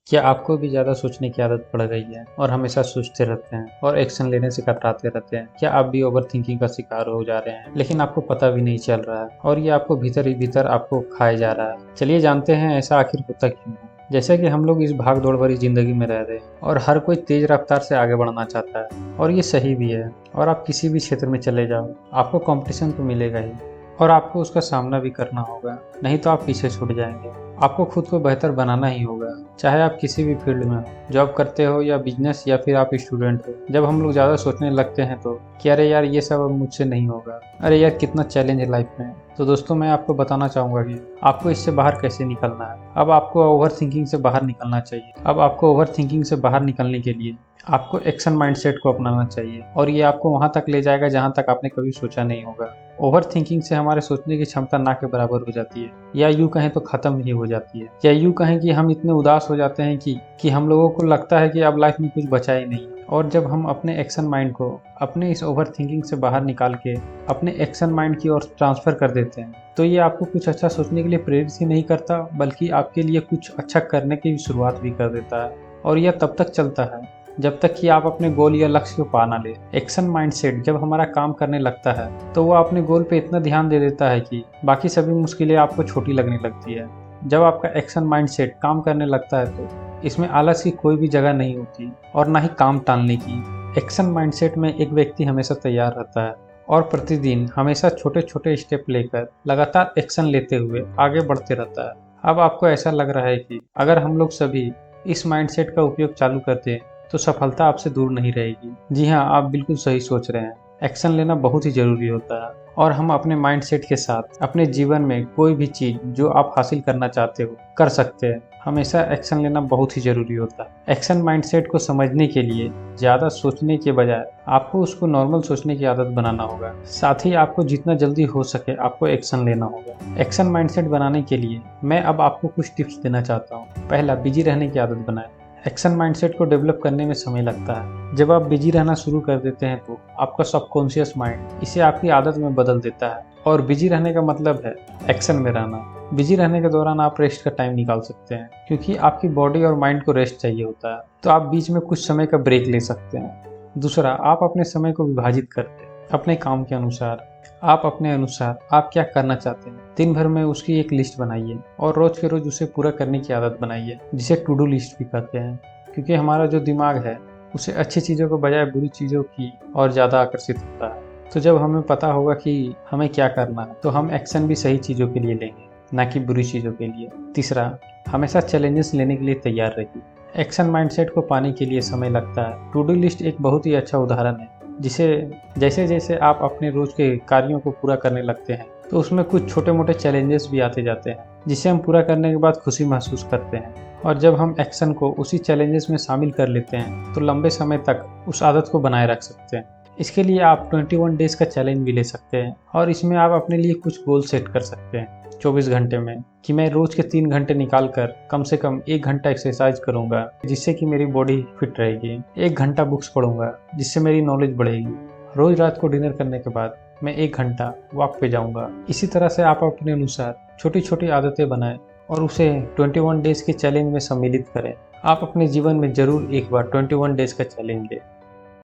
क्या आपको भी ज़्यादा सोचने की आदत पड़ गई है और हमेशा सोचते रहते हैं और एक्शन लेने से कतराते रहते हैं? क्या आप भी ओवर थिंकिंग का शिकार हो जा रहे हैं लेकिन आपको पता भी नहीं चल रहा है और ये आपको भीतर ही भीतर आपको खाए जा रहा है? चलिए जानते हैं ऐसा आखिर होता क्यों है। जैसे कि हम लोग इस भाग दौड़ भरी जिंदगी में रह रहे हैं और हर कोई तेज रफ्तार से आगे बढ़ना चाहता है और ये सही भी है। और आप किसी भी क्षेत्र में चले जाओ, आपको कंपटीशन तो मिलेगा ही और आपको उसका सामना भी करना होगा, नहीं तो आप पीछे छूट जाएंगे। आपको खुद को बेहतर बनाना ही होगा, चाहे आप किसी भी फील्ड में हो, जॉब करते हो या बिजनेस या फिर आप स्टूडेंट हो। जब हम लोग ज़्यादा सोचने लगते हैं तो कि अरे यार ये सब अब मुझसे नहीं होगा, अरे यार कितना चैलेंज है लाइफ में, तो दोस्तों मैं आपको बताना चाहूँगा कि आपको इससे बाहर कैसे निकलना है। अब आपको ओवर थिंकिंग से बाहर निकलना चाहिए। अब आपको ओवर थिंकिंग से बाहर निकलने के लिए आपको एक्शन माइंडसेट को अपनाना चाहिए और ये आपको वहाँ तक ले जाएगा जहाँ तक आपने कभी सोचा नहीं होगा। ओवर थिंकिंग से हमारे सोचने की क्षमता ना के बराबर हो जाती है, या यूँ कहें तो खत्म ही हो जाती है, या यूँ कहें कि हम इतने उदास हो जाते हैं कि हम लोगों को लगता है कि अब लाइफ में कुछ बचा ही नहीं। और जब हम अपने एक्शन माइंड को अपने इस ओवर थिंकिंग से बाहर निकाल के अपने एक्शन माइंड की ओर ट्रांसफर कर देते हैं तो ये आपको कुछ अच्छा सोचने के लिए प्रेरित ही नहीं करता, बल्कि आपके लिए कुछ अच्छा करने की शुरुआत भी कर देता है। और यह तब तक चलता है जब तक कि आप अपने गोल या लक्ष्य को पा ना ले। एक्शन माइंडसेट जब हमारा काम करने लगता है तो वो अपने गोल पे इतना ध्यान दे देता है कि बाकी सभी मुश्किलें आपको छोटी लगने लगती है। जब आपका एक्शन माइंडसेट काम करने लगता है तो इसमें आलस की कोई भी जगह नहीं होती और ना ही काम टालने की। एक्शन माइंडसेट में एक व्यक्ति हमेशा तैयार रहता है और प्रतिदिन हमेशा छोटे छोटे स्टेप लेकर लगातार एक्शन लेते हुए आगे बढ़ते रहता है। अब आपको ऐसा लग रहा है कि अगर हम लोग सभी इस माइंडसेट का उपयोग चालू करते हैं तो सफलता आपसे दूर नहीं रहेगी। जी हाँ, आप बिल्कुल सही सोच रहे हैं। एक्शन लेना बहुत ही जरूरी होता है और हम अपने माइंडसेट के साथ अपने जीवन में कोई भी चीज जो आप हासिल करना चाहते हो कर सकते हैं। हमेशा एक्शन लेना बहुत ही जरूरी होता है। एक्शन माइंडसेट को समझने के लिए ज्यादा सोचने के बजाय आपको उसको नॉर्मल सोचने की आदत बनाना होगा। साथ ही आपको जितना जल्दी हो सके आपको एक्शन लेना होगा। एक्शन माइंडसेट बनाने के लिए मैं अब आपको कुछ टिप्स देना चाहता हूँ। पहला, बिजी रहने की आदत बनाएं। एक्शन माइंडसेट को डेवलप करने में समय लगता है। जब आप बिजी रहना शुरू कर देते हैं तो आपका सबकॉन्शियस माइंड इसे आपकी आदत में बदल देता है। और बिजी रहने का मतलब है एक्शन में रहना। बिजी रहने के दौरान आप रेस्ट का टाइम निकाल सकते हैं, क्योंकि आपकी बॉडी और माइंड को रेस्ट चाहिए होता है, तो आप बीच में कुछ समय का ब्रेक ले सकते हैं। दूसरा, आप अपने समय को विभाजित करते हैं अपने काम के अनुसार। आप अपने अनुसार आप क्या करना चाहते हैं दिन भर में उसकी एक लिस्ट बनाइए और रोज के रोज उसे पूरा करने की आदत बनाइए, जिसे टू डू लिस्ट भी कहते हैं। क्योंकि हमारा जो दिमाग है उसे अच्छी चीज़ों को बजाय बुरी चीज़ों की और ज़्यादा आकर्षित होता है। तो जब हमें पता होगा कि हमें क्या करना है तो हम एक्शन भी सही चीज़ों के लिए लेंगे, ना कि बुरी चीज़ों के लिए। तीसरा, हमेशा चैलेंजेस लेने के लिए तैयार रहिए। एक्शन माइंडसेट को पाने के लिए समय लगता है। टू डू लिस्ट एक बहुत ही अच्छा उदाहरण है, जिसे जैसे जैसे आप अपने रोज के कार्यों को पूरा करने लगते हैं तो उसमें कुछ छोटे मोटे चैलेंजेस भी आते जाते हैं, जिसे हम पूरा करने के बाद खुशी महसूस करते हैं। और जब हम एक्शन को उसी चैलेंजेस में शामिल कर लेते हैं तो लंबे समय तक उस आदत को बनाए रख सकते हैं। इसके लिए आप 21 डेज का चैलेंज भी ले सकते हैं और इसमें आप अपने लिए कुछ गोल सेट कर सकते हैं 24 घंटे में, कि मैं रोज के 3 घंटे निकाल कर कम से कम 1 घंटा एक्सरसाइज करूंगा जिससे कि मेरी बॉडी फिट रहेगी। 1 घंटा बुक्स पढ़ूंगा जिससे मेरी नॉलेज बढ़ेगी। रोज रात को डिनर करने के बाद मैं 1 घंटा वॉक पे जाऊंगा। इसी तरह से आप अपने अनुसार छोटी छोटी आदतें बनाएं और उसे 21 डेज के चैलेंज में सम्मिलित करें। आप अपने जीवन में जरूर एक बार 21 डेज का चैलेंज लें।